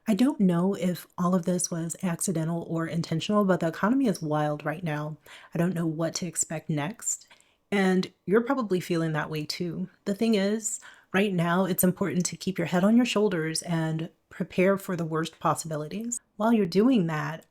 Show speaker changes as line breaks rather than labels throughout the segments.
I don't know if all of this was accidental or intentional, but the economy is wild right now. I don't know what to expect next. And you're probably feeling that way too. The thing is, right now, it's important to keep your head on your shoulders and prepare for the worst possibilities. While you're doing that,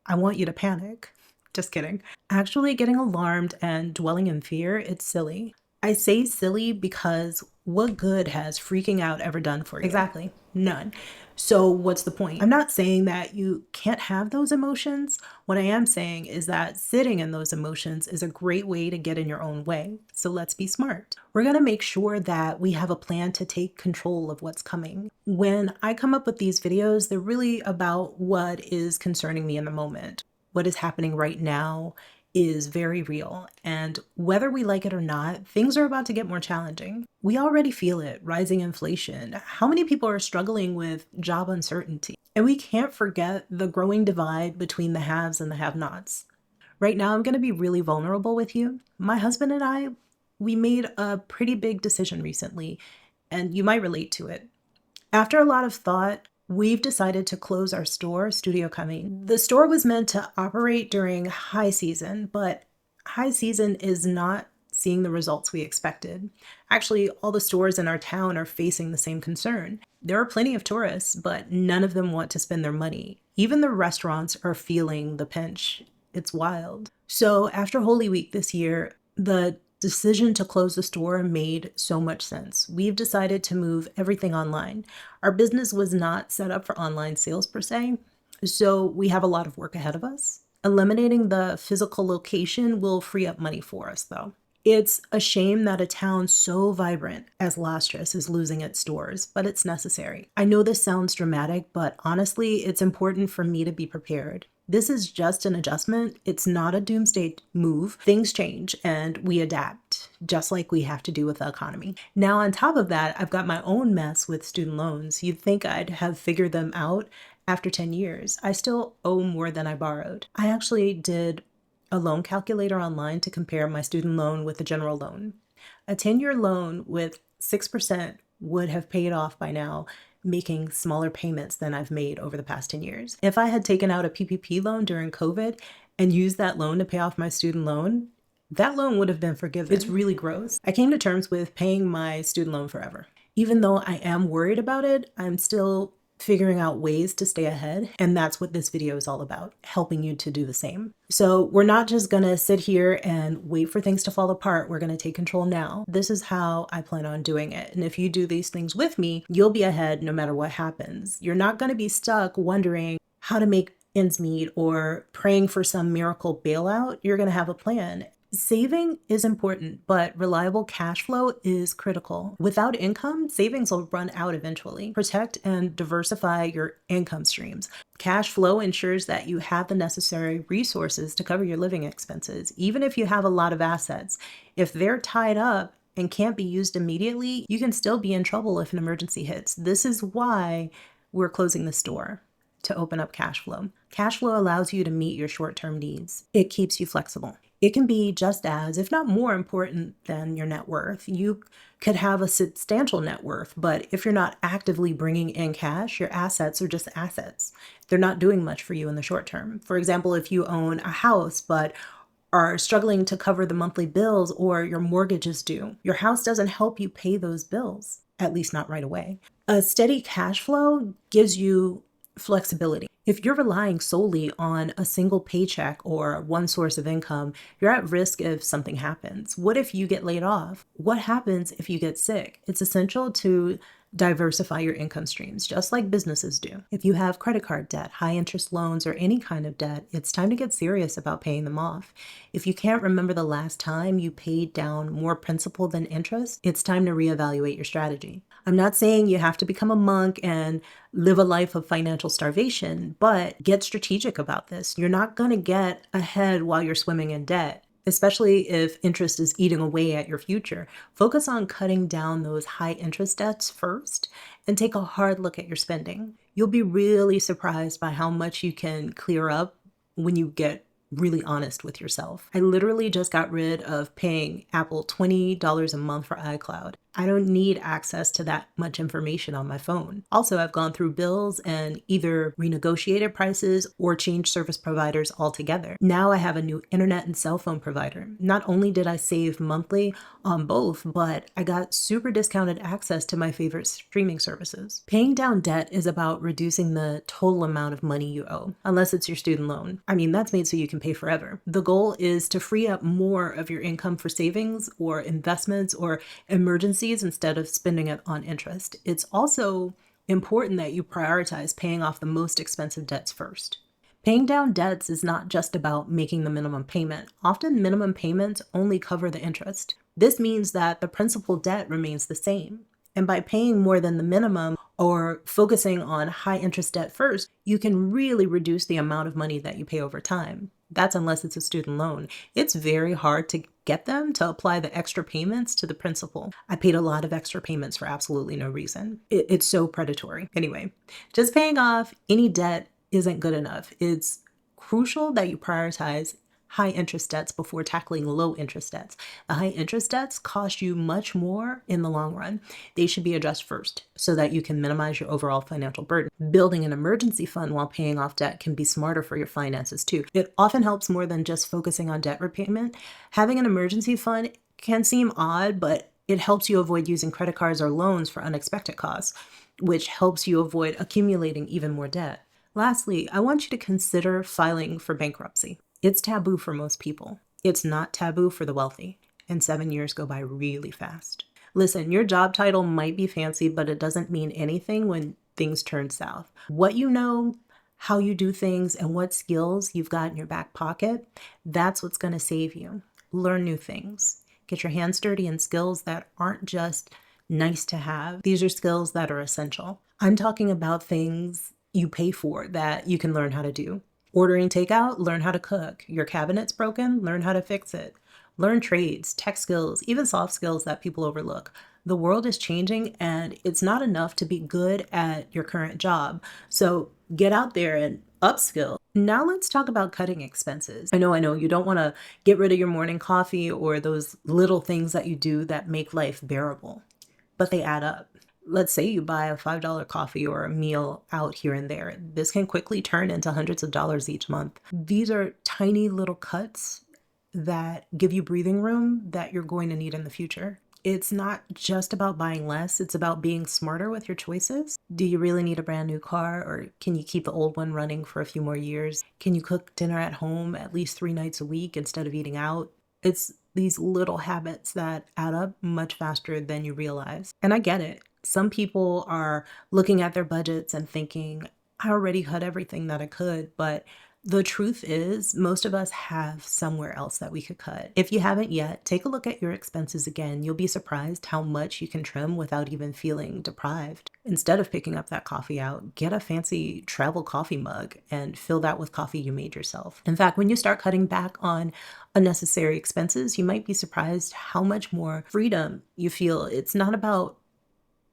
I want you to panic. Just kidding. Actually, getting alarmed and dwelling in fear, it's silly. I say silly because what good has freaking out ever done for you? Exactly. None. So, what's the point? I'm not saying that you can't have those emotions. What I am saying is that sitting in those emotions is a great way to get in your own way. So, let's be smart. We're going to make sure that we have a plan to take control of what's coming. When I come up with these videos, they're really about what is concerning me in the moment. What is happening right now is very real. And whether we like it or not, things are about to get more challenging. We already feel it, rising inflation. How many people are struggling with job uncertainty? And we can't forget the growing divide between the haves and the have-nots. Right now, I'm going to be really vulnerable with you. My husband and I, we made a pretty big decision recently, and you might relate to it. After a lot of thought, we've decided to close our store, Studio Coming. The store was meant to operate during high season, but high season is not seeing the results we expected. Actually, all the stores in our town are facing the same concern. There are plenty of tourists, but none of them want to spend their money. Even the restaurants are feeling the pinch. It's wild. So after Holy Week this year, the decision to close the store made so much sense. We've decided to move everything online. Our business was not set up for online sales per se, so we have a lot of work ahead of us. Eliminating the physical location will free up money for us, though. It's a shame that a town so vibrant as Lostris is losing its stores, but it's necessary. I know this sounds dramatic, but honestly, it's important for me to be prepared. This is just an adjustment. It's not a doomsday move. Things change and we adapt, just like we have to do with the economy. Now, on top of that, I've got my own mess with student loans. You'd think I'd have figured them out after 10 years. I still owe more than I borrowed. I actually did a loan calculator online to compare my student loan with a general loan. A 10-year loan with 6% would have paid off by now, making smaller payments than I've made over the past 10 years. If I had taken out a PPP loan during COVID and used that loan to pay off my student loan, that loan would have been forgiven. It's really gross. I came to terms with paying my student loan forever. Even though I am worried about it, I'm still figuring out ways to stay ahead. And that's what this video is all about, helping you to do the same. So we're not just gonna sit here and wait for things to fall apart. We're gonna take control now. This is how I plan on doing it. And if you do these things with me, you'll be ahead no matter what happens. You're not gonna be stuck wondering how to make ends meet or praying for some miracle bailout. You're gonna have a plan. Saving is important, but reliable cash flow is critical. Without income, savings will run out eventually. Protect and diversify your income streams. Cash flow ensures that you have the necessary resources to cover your living expenses, even if you have a lot of assets. If they're tied up and can't be used immediately, you can still be in trouble if an emergency hits. This is why we're closing the store, to open up cash flow. Cash flow allows you to meet your short-term needs. It keeps you flexible. It can be just as, if not more important than your net worth. You could have a substantial net worth, but if you're not actively bringing in cash, your assets are just assets. They're not doing much for you in the short term. For example, if you own a house, but are struggling to cover the monthly bills or your mortgage is due, your house doesn't help you pay those bills, at least not right away. A steady cash flow gives you flexibility. If you're relying solely on a single paycheck or one source of income, you're at risk if something happens. What if you get laid off? What happens if you get sick? It's essential to diversify your income streams, just like businesses do. If you have credit card debt, high interest loans, or any kind of debt, it's time to get serious about paying them off. If you can't remember the last time you paid down more principal than interest, it's time to reevaluate your strategy. I'm not saying you have to become a monk and live a life of financial starvation, but get strategic about this. You're not going to get ahead while you're swimming in debt, especially if interest is eating away at your future. Focus on cutting down those high interest debts first and take a hard look at your spending. You'll be really surprised by how much you can clear up when you get really honest with yourself. I literally just got rid of paying Apple $20 a month for iCloud. I don't need access to that much information on my phone. Also, I've gone through bills and either renegotiated prices or changed service providers altogether. Now I have a new internet and cell phone provider. Not only did I save monthly on both, but I got super discounted access to my favorite streaming services. Paying down debt is about reducing the total amount of money you owe, unless it's your student loan. I mean, that's made so you can pay forever. The goal is to free up more of your income for savings or investments or emergencies instead of spending it on interest. It's also important that you prioritize paying off the most expensive debts first. Paying down debts is not just about making the minimum payment. Often, minimum payments only cover the interest. This means that the principal debt remains the same. And by paying more than the minimum or focusing on high interest debt first, you can really reduce the amount of money that you pay over time. That's unless it's a student loan. It's very hard to get them to apply the extra payments to the principal. I paid a lot of extra payments for absolutely no reason. It's so predatory. Anyway, just paying off any debt isn't good enough. It's crucial that you prioritize high interest debts before tackling low interest debts. The high interest debts cost you much more in the long run. They should be addressed first so that you can minimize your overall financial burden. Building an emergency fund while paying off debt can be smarter for your finances too. It often helps more than just focusing on debt repayment. Having an emergency fund can seem odd, but it helps you avoid using credit cards or loans for unexpected costs, which helps you avoid accumulating even more debt. Lastly, I want you to consider filing for bankruptcy. It's taboo for most people. It's not taboo for the wealthy. And 7 years go by really fast. Listen, your job title might be fancy, but it doesn't mean anything when things turn south. What you know, how you do things, and what skills you've got in your back pocket, that's what's going to save you. Learn new things. Get your hands dirty in skills that aren't just nice to have. These are skills that are essential. I'm talking about things you pay for that you can learn how to do. Ordering takeout, learn how to cook. Your cabinet's broken, learn how to fix it. Learn trades, tech skills, even soft skills that people overlook. The world is changing and it's not enough to be good at your current job. So get out there and upskill. Now let's talk about cutting expenses. I know, you don't want to get rid of your morning coffee or those little things that you do that make life bearable, but they add up. Let's say you buy a $5 coffee or a meal out here and there. This can quickly turn into hundreds of dollars each month. These are tiny little cuts that give you breathing room that you're going to need in the future. It's not just about buying less, it's about being smarter with your choices. Do you really need a brand new car, or can you keep the old one running for a few more years? Can you cook dinner at home at least 3 nights a week instead of eating out? It's these little habits that add up much faster than you realize. And I get it. Some people are looking at their budgets and thinking, I already cut everything that I could, but the truth is, most of us have somewhere else that we could cut. If you haven't yet, take a look at your expenses again. You'll be surprised how much you can trim without even feeling deprived. Instead of picking up that coffee out, get a fancy travel coffee mug and fill that with coffee you made yourself. In fact, when you start cutting back on unnecessary expenses, you might be surprised how much more freedom you feel. It's not about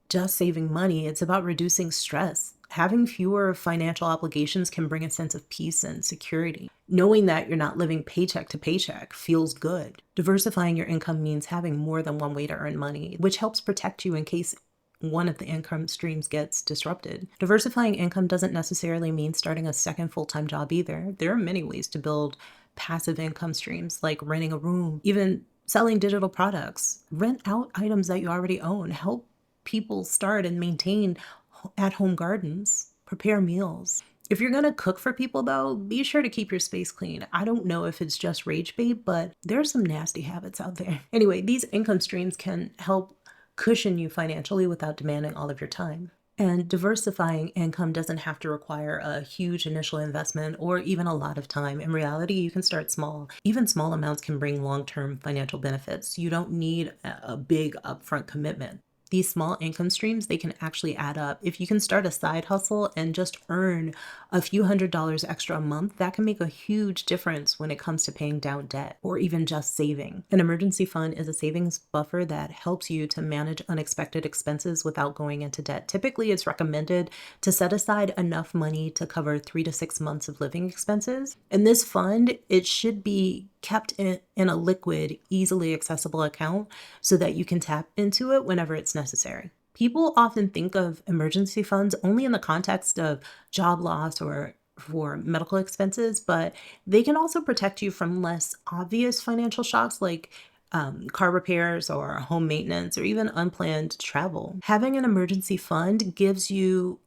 just saving money, it's about reducing stress. Having fewer financial obligations can bring a sense of peace and security. Knowing that you're not living paycheck to paycheck feels good. Diversifying your income means having more than one way to earn money, which helps protect you in case one of the income streams gets disrupted. Diversifying income doesn't necessarily mean starting a second full-time job either. There are many ways to build passive income streams, like renting a room, even selling digital products. Rent out items that you already own. Help people start and maintain at-home gardens, prepare meals. If you're gonna cook for people though, be sure to keep your space clean. I don't know if it's just rage bait, but there's some nasty habits out there. Anyway, these income streams can help cushion you financially without demanding all of your time. And diversifying income doesn't have to require a huge initial investment or even a lot of time. In reality, you can start small. Even small amounts can bring long-term financial benefits. You don't need a big upfront commitment. These small income streams, they can actually add up. If you can start a side hustle and just earn a few $100s extra a month, that can make a huge difference when it comes to paying down debt or even just saving. An emergency fund is a savings buffer that helps you to manage unexpected expenses without going into debt. Typically, it's recommended to set aside enough money to cover 3 to 6 months of living expenses. And this fund, it should be kept in a liquid, easily accessible account so that you can tap into it whenever it's necessary. People often think of emergency funds only in the context of job loss or for medical expenses, but they can also protect you from less obvious financial shocks like car repairs or home maintenance or even unplanned travel. Having an emergency fund gives you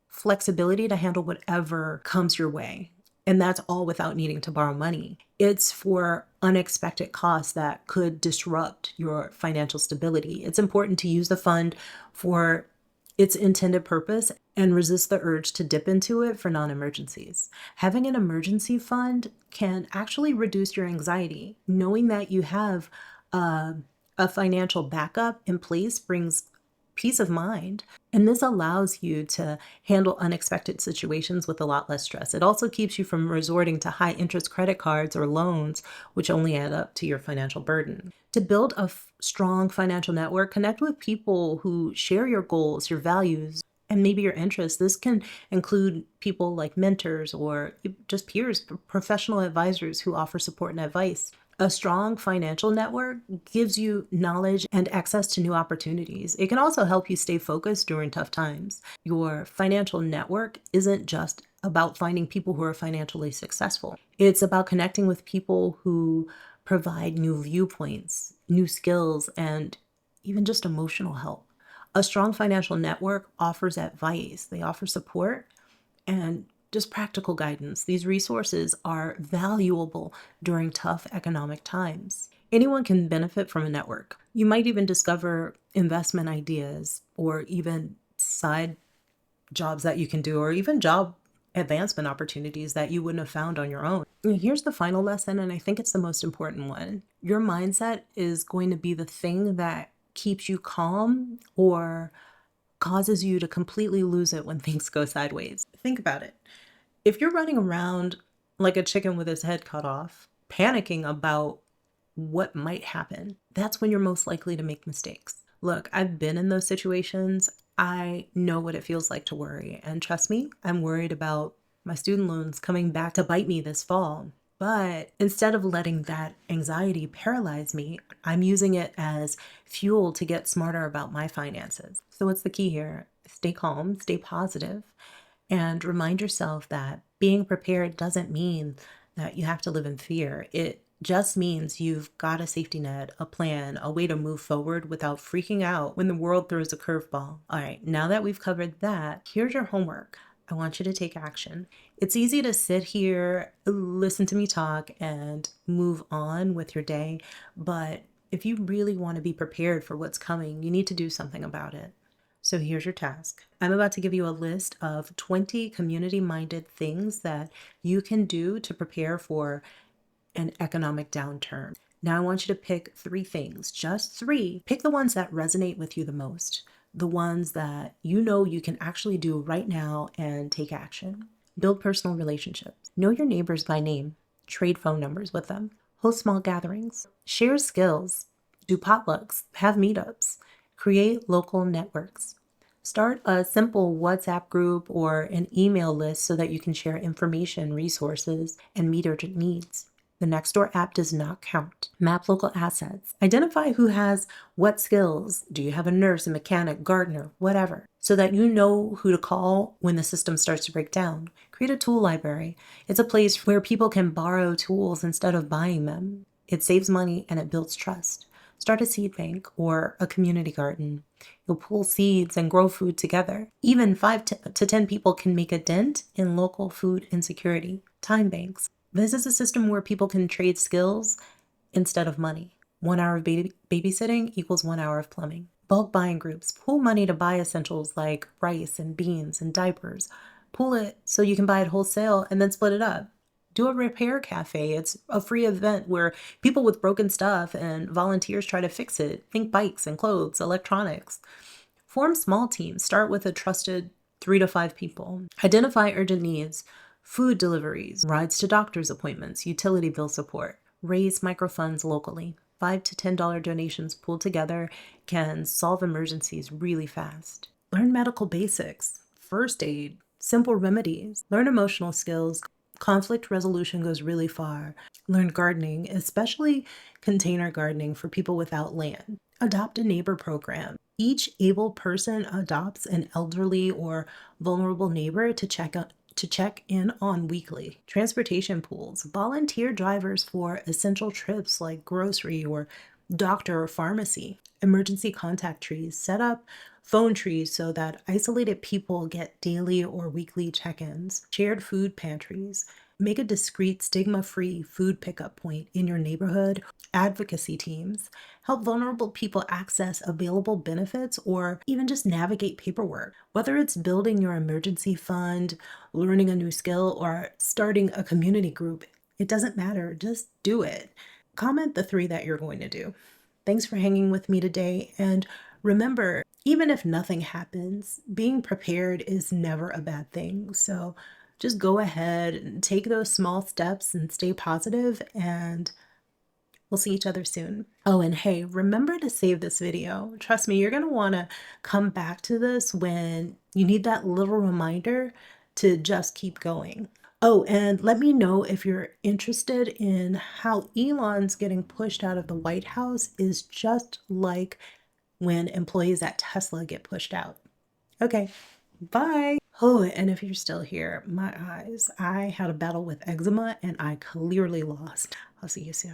flexibility to handle whatever comes your way. And that's all without needing to borrow money. It's for unexpected costs that could disrupt your financial stability. It's important to use the fund for its intended purpose and resist the urge to dip into it for non emergencies. Having an emergency fund can actually reduce your anxiety. Knowing that you have a, a financial backup in place brings peace of mind. And this allows you to handle unexpected situations with a lot less stress. It also keeps you from resorting to high interest credit cards or loans, which only add up to your financial burden. To build a strong financial network, connect with people who share your goals, your values, and maybe your interests. This can include people like mentors or just peers, professional advisors who offer support and advice. A strong financial network gives you knowledge and access to new opportunities. It can also help you stay focused during tough times. Your financial network isn't just about finding people who are financially successful. It's about connecting with people who provide new viewpoints, new skills, and even just emotional help. A strong financial network offers advice, they offer support, and just practical guidance. These resources are valuable during tough economic times. Anyone can benefit from a network. You might even discover investment ideas or even side jobs that you can do, or even job advancement opportunities that you wouldn't have found on your own. And here's the final lesson, and I think it's the most important one. Your mindset is going to be the thing that keeps you calm or causes you to completely lose it when things go sideways. Think about it. If you're running around like a chicken with its head cut off, panicking about what might happen, that's when you're most likely to make mistakes. Look, I've been in those situations. I know what it feels like to worry. And trust me, I'm worried about my student loans coming back to bite me this fall. But instead of letting that anxiety paralyze me, I'm using it as fuel to get smarter about my finances. So what's the key here? Stay calm, stay positive, and remind yourself that being prepared doesn't mean that you have to live in fear. It just means you've got a safety net, a plan, a way to move forward without freaking out when the world throws a curveball. All right, now that we've covered that, here's your homework. I want you to take action. It's easy to sit here, listen to me talk, and move on with your day. But if you really want to be prepared for what's coming, you need to do something about it. So here's your task. I'm about to give you a list of 20 community-minded things that you can do to prepare for an economic downturn. Now I want you to pick 3 things, just 3. Pick the ones that resonate with you the most, the ones that you know you can actually do right now and take action. Build personal relationships. Know your neighbors by name. Trade phone numbers with them. Host small gatherings. Share skills. Do potlucks. Have meetups. Create local networks. Start a simple WhatsApp group or an email list so that you can share information, resources, and meet urgent needs. The Nextdoor app does not count. Map local assets. Identify who has what skills. Do you have a nurse, a mechanic, gardener, whatever, so that you know who to call when the system starts to break down. Create a tool library. It's a place where people can borrow tools instead of buying them. It saves money and it builds trust. Start a seed bank or a community garden. You'll pull seeds and grow food together. Even 5 to 10 people can make a dent in local food insecurity. Time banks. This is a system where people can trade skills instead of money. 1 hour of babysitting equals 1 hour of plumbing. Bulk buying groups. Pool money to buy essentials like rice and beans and diapers. Pool it so you can buy it wholesale and then split it up. Do a repair cafe. It's a free event where people with broken stuff and volunteers try to fix it. Think bikes and clothes, electronics. Form small teams. Start with a trusted 3 to 5 people. Identify urgent needs. Food deliveries, rides to doctor's appointments, utility bill support. Raise microfunds locally. $5 to $10 donations pulled together can solve emergencies really fast. Learn medical basics, first aid, simple remedies. Learn emotional skills. Conflict resolution goes really far. Learn gardening, especially container gardening for people without land. Adopt a neighbor program. Each able person adopts an elderly or vulnerable neighbor to check in on weekly. Transportation pools. Volunteer drivers for essential trips like grocery or doctor or pharmacy. Emergency contact trees. Set up phone trees so that isolated people get daily or weekly check ins. Shared food pantries. Make a discreet, stigma free food pickup point in your neighborhood. Advocacy teams. Help vulnerable people access available benefits or even just navigate paperwork. Whether it's building your emergency fund, learning a new skill, or starting a community group, it doesn't matter. Just do it. Comment the three that you're going to do. Thanks for hanging with me today. And remember, even if nothing happens, being prepared is never a bad thing. So just go ahead and take those small steps and stay positive, and we'll see each other soon. Oh, and hey, remember to save this video. Trust me, you're going to want to come back to this when you need that little reminder to just keep going. Oh, and let me know if you're interested in how Elon's getting pushed out of the White House is just like when employees at Tesla get pushed out. Okay, bye. Oh, and if you're still here, my eyes. I had a battle with eczema and I clearly lost. I'll see you soon.